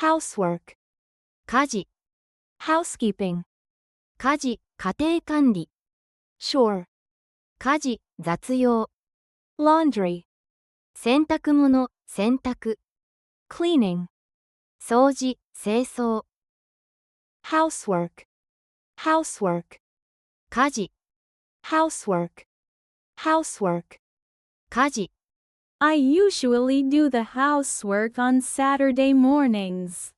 housework 家事 housekeeping 家事家庭管理 chore 家事雑用 laundry 洗濯物洗濯 cleaning 掃除清掃 housework housework 家事 housework housework 家事 I usually do the housework on Saturday mornings.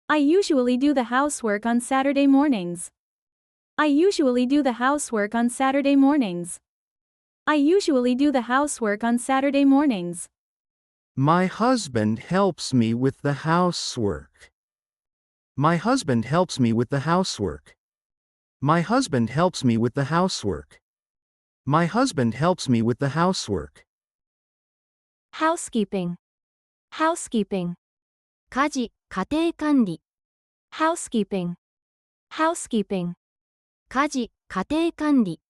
I usually do the housework on Saturday mornings. I usually do the housework on Saturday mornings. I usually do the housework on Saturday mornings. My husband helps me with the housework. My husband helps me with the housework. My husband helps me with the housework. My husband helps me with the housework. housekeeping housekeeping 家事家庭管理 housekeeping housekeeping 家事家庭管理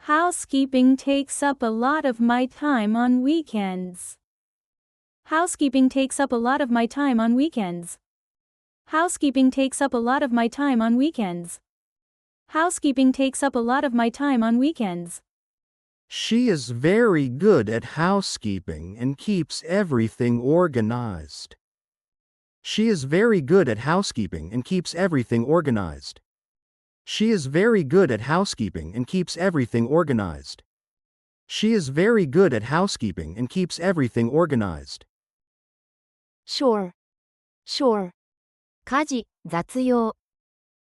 Housekeeping takes up a lot of my time on weekends. Housekeeping takes up a lot of my time on weekends. Housekeeping takes up a lot of my time on weekends. Housekeeping takes up a lot of my time on weekends. She is very good at housekeeping and keeps everything organized. She is very good at housekeeping and keeps everything organized. She is very good at housekeeping and keeps everything organized. She is very good at housekeeping and keeps everything organized. chore chore 家事雑用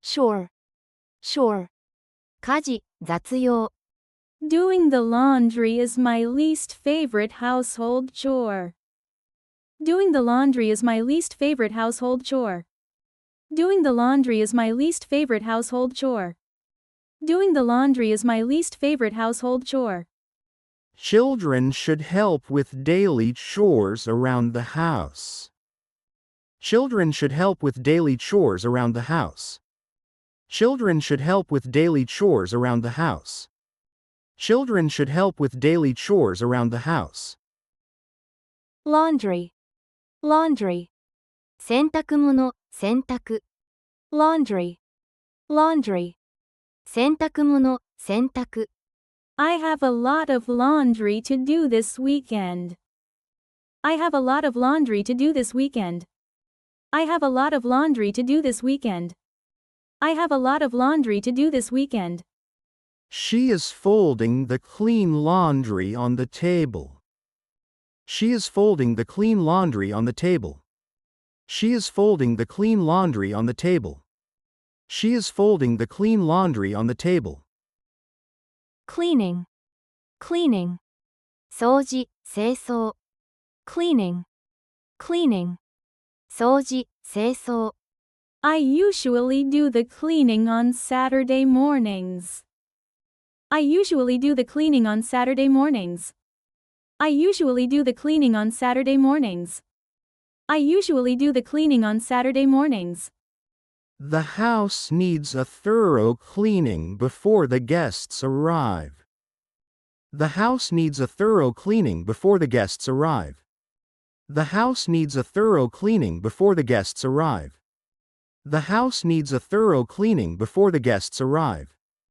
chore chore 家事雑用 Doing the laundry is my least favorite household chore. Doing the laundry is my least favorite household chore. Doing the laundry is my least favorite household chore. Doing the laundry is my least favorite household chore. Children should help with daily chores around the house. Children should help with daily chores around the house. Children should help with daily chores around the house. Children should help with daily chores around the house. laundry laundry 洗濯物洗濯 laundry laundry 洗濯物洗濯 I have a lot of laundry to do this weekend. I have a lot of laundry to do this weekend. I have a lot of laundry to do this weekend. I have a lot of laundry to do this weekend. She is folding the clean laundry on the table. She is folding the clean laundry on the table. She is folding the clean laundry on the table. She is folding the clean laundry on the table. cleaning cleaning 掃除清掃 cleaning cleaning 掃除清掃 I usually do the cleaning on Saturday mornings. I usually do the cleaning on Saturday mornings. I usually do the cleaning on Saturday mornings. I usually do the cleaning on Saturday mornings. The house needs a thorough cleaning before the guests arrive. The house needs a thorough cleaning before the guests arrive. The house needs a thorough cleaning before the guests arrive. The house needs a thorough cleaning before the guests arrive.